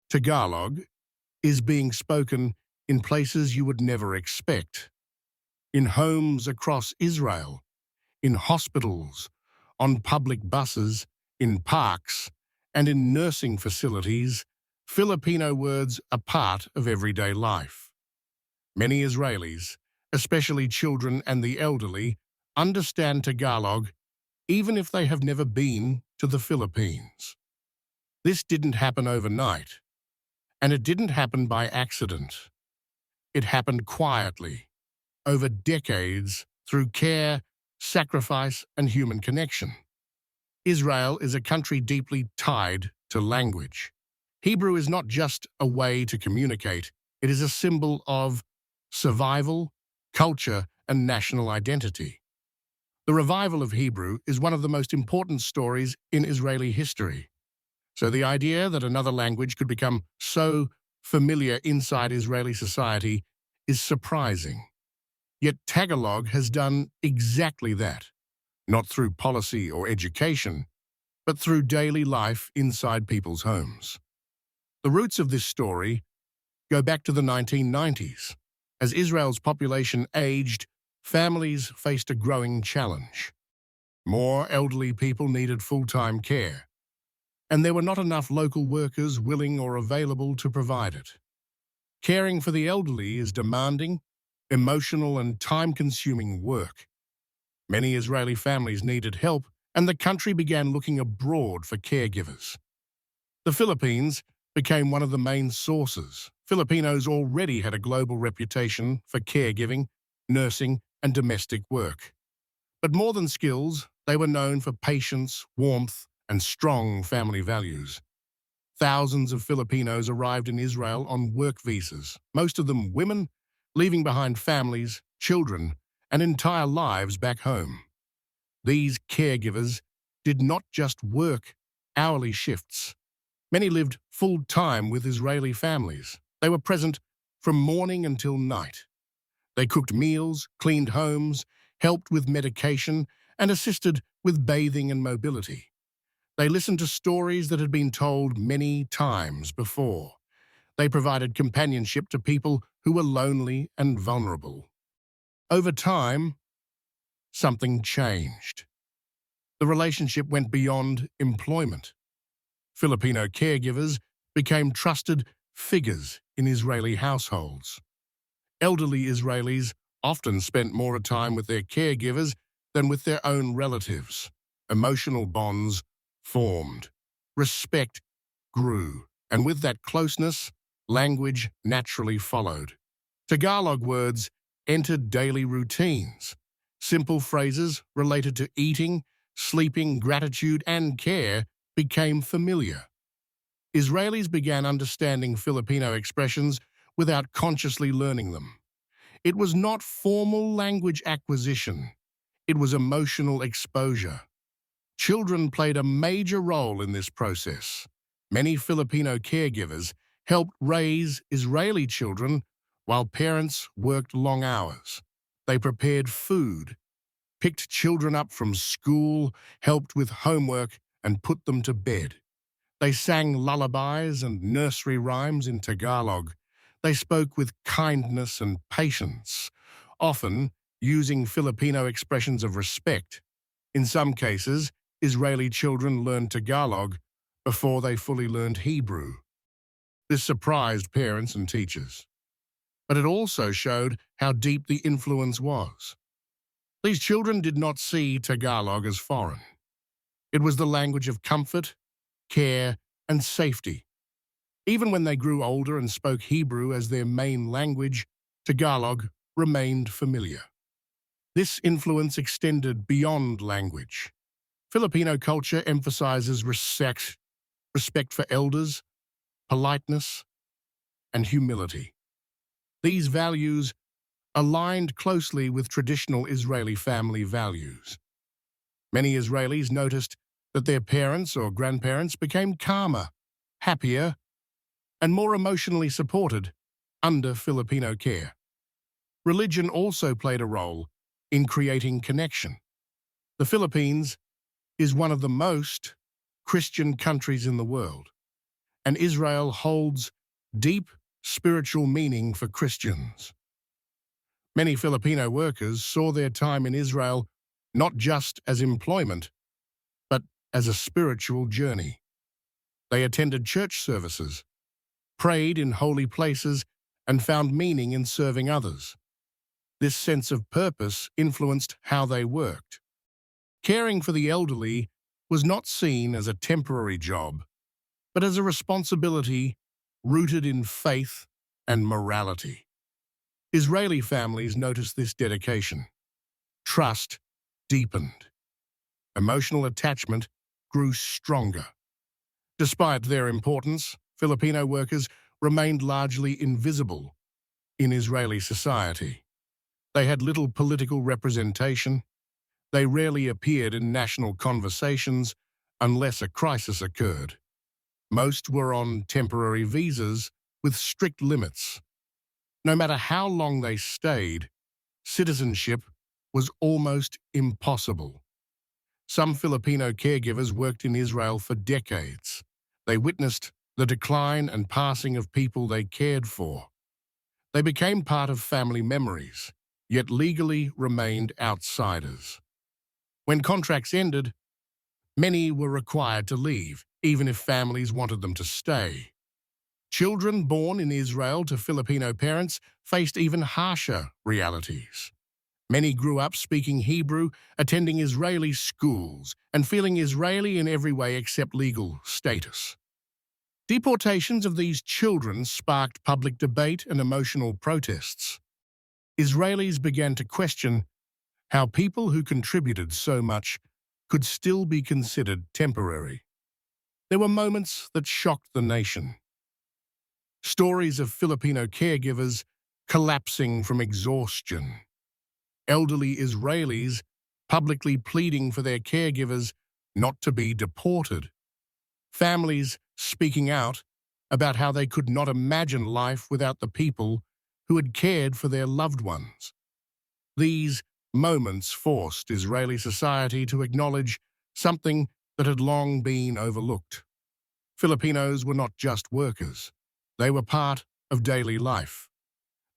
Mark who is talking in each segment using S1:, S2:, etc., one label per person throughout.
S1: Tagalog is being spoken in places you would never expect. In homes across Israel, in hospitals, on public buses, in parks, and in nursing facilities, Filipino words are part of everyday life. Many Israelis, especially children and the elderly, understand Tagalog even if they have never been to the Philippines. This didn't happen overnight, and it didn't happen by accident. It happened quietly, over decades, through care, sacrifice, and human connection. Israel is a country deeply tied to language. Hebrew is not just a way to communicate, it is a symbol of survival, culture, and national identity. The revival of Hebrew is one of the most important stories in Israeli history. So the idea that another language could become so familiar inside Israeli society is surprising. Yet Tagalog has done exactly that, not through policy or education, but through daily life inside people's homes. The roots of this story go back to the 1990s. As Israel's population aged, families faced a growing challenge. More elderly people needed full-time care, and there were not enough local workers willing or available to provide it. Caring for the elderly is demanding, emotional, and time-consuming work. Many Israeli families needed help, and the country began looking abroad for caregivers. The Philippines became one of the main sources. Filipinos already had a global reputation for caregiving, nursing, and domestic work. But more than skills, they were known for patience, warmth, and strong family values. Thousands of Filipinos arrived in Israel on work visas, most of them women, leaving behind families, children, and entire lives back home. These caregivers did not just work hourly shifts. Many lived full-time with Israeli families. They were present from morning until night. They cooked meals, cleaned homes, helped with medication, and assisted with bathing and mobility. They listened to stories that had been told many times before. They provided companionship to people who were lonely and vulnerable. Over time, something changed. The relationship went beyond employment. Filipino caregivers became trusted figures in Israeli households. Elderly Israelis often spent more time with their caregivers than with their own relatives. Emotional bonds formed. Respect grew. And with that closeness, language naturally followed. Tagalog words entered daily routines. Simple phrases related to eating, sleeping, gratitude, and care became familiar. Israelis began understanding Filipino expressions without consciously learning them. It was not formal language acquisition. It was emotional exposure. Children played a major role in this process. Many Filipino caregivers helped raise Israeli children while parents worked long hours. They prepared food, picked children up from school, helped with homework, and put them to bed. They sang lullabies and nursery rhymes in Tagalog. They spoke with kindness and patience, often using Filipino expressions of respect. In some cases, Israeli children learned Tagalog before they fully learned Hebrew. This surprised parents and teachers. But it also showed how deep the influence was. These children did not see Tagalog as foreign. It was the language of comfort, care, and safety. Even when they grew older and spoke Hebrew as their main language, Tagalog remained familiar. This influence extended beyond language. Filipino culture emphasizes respect for elders, politeness, and humility. These values aligned closely with traditional Israeli family values. Many Israelis noticed that their parents or grandparents became calmer, happier, and more emotionally supported under Filipino care. Religion also played a role in creating connection. The Philippines is one of the most Christian countries in the world, and Israel holds deep spiritual meaning for Christians. Many Filipino workers saw their time in Israel not just as employment, but as a spiritual journey. They attended church services, prayed in holy places, and found meaning in serving others. This sense of purpose influenced how they worked. Caring for the elderly was not seen as a temporary job, but as a responsibility rooted in faith and morality. Israeli families noticed this dedication. Trust deepened. Emotional attachment grew stronger. Despite their importance, Filipino workers remained largely invisible in Israeli society. They had little political representation. They rarely appeared in national conversations unless a crisis occurred. Most were on temporary visas with strict limits. No matter how long they stayed, citizenship was almost impossible. Some Filipino caregivers worked in Israel for decades. They witnessed the decline and passing of people they cared for. They became part of family memories, yet legally remained outsiders. When contracts ended, many were required to leave, even if families wanted them to stay. Children born in Israel to Filipino parents faced even harsher realities. Many grew up speaking Hebrew, attending Israeli schools, and feeling Israeli in every way except legal status. Deportations of these children sparked public debate and emotional protests. Israelis began to question how people who contributed so much could still be considered temporary. There were moments that shocked the nation. Stories of Filipino caregivers collapsing from exhaustion. Elderly Israelis publicly pleading for their caregivers not to be deported. Families speaking out about how they could not imagine life without the people who had cared for their loved ones. These moments forced Israeli society to acknowledge something that had long been overlooked. Filipinos were not just workers. They were part of daily life.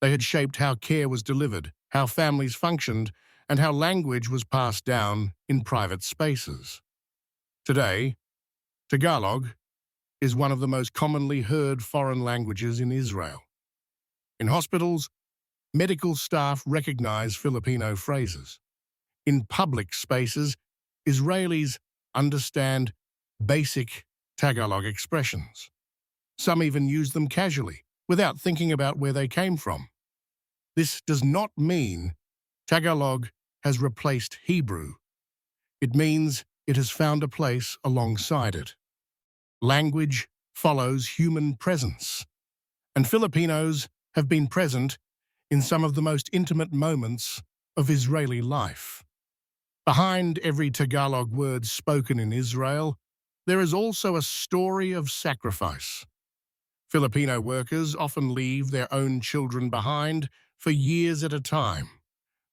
S1: They had shaped how care was delivered, how families functioned, and how language was passed down in private spaces. Today, Tagalog is one of the most commonly heard foreign languages in Israel. In hospitals, medical staff recognize Filipino phrases. In public spaces, Israelis understand basic Tagalog expressions. Some even use them casually, without thinking about where they came from. This does not mean Tagalog has replaced Hebrew. It means it has found a place alongside it. Language follows human presence, and Filipinos have been present in some of the most intimate moments of Israeli life. Behind every Tagalog word spoken in Israel, there is also a story of sacrifice. Filipino workers often leave their own children behind for years at a time.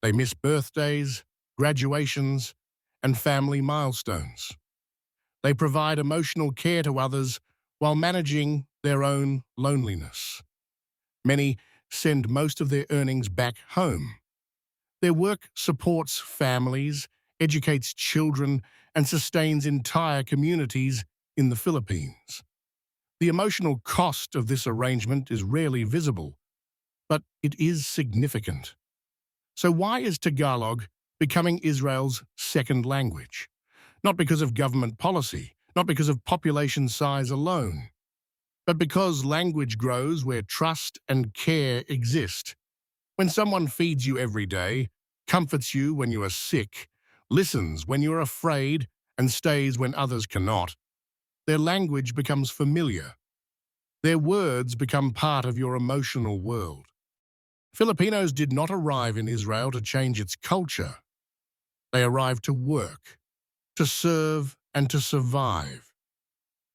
S1: They miss birthdays, graduations, and family milestones. They provide emotional care to others while managing their own loneliness. Many send most of their earnings back home. Their work supports families, educates children, and sustains entire communities in the Philippines. The emotional cost of this arrangement is rarely visible, but it is significant. So why is Tagalog becoming Israel's second language? Not because of government policy, not because of population size alone, but because language grows where trust and care exist. When someone feeds you every day, comforts you when you are sick, listens when you are afraid, and stays when others cannot, their language becomes familiar. Their words become part of your emotional world. Filipinos did not arrive in Israel to change its culture. They arrived to work, to serve, and to survive.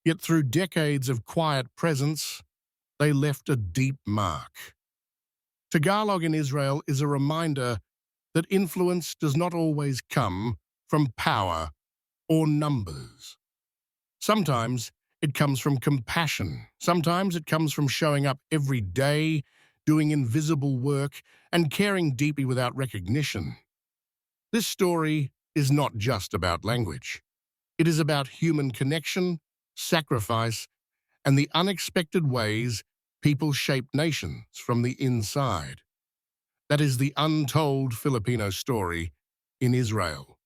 S1: Yet through decades of quiet presence, they left a deep mark. Tagalog in Israel is a reminder that influence does not always come from power or numbers. Sometimes It comes from compassion. Sometimes it comes from showing up every day, doing invisible work, and caring deeply without recognition. This story is not just about language. It is about human connection, sacrifice, and the unexpected ways people shape nations from the inside. That is the untold Filipino story in Israel.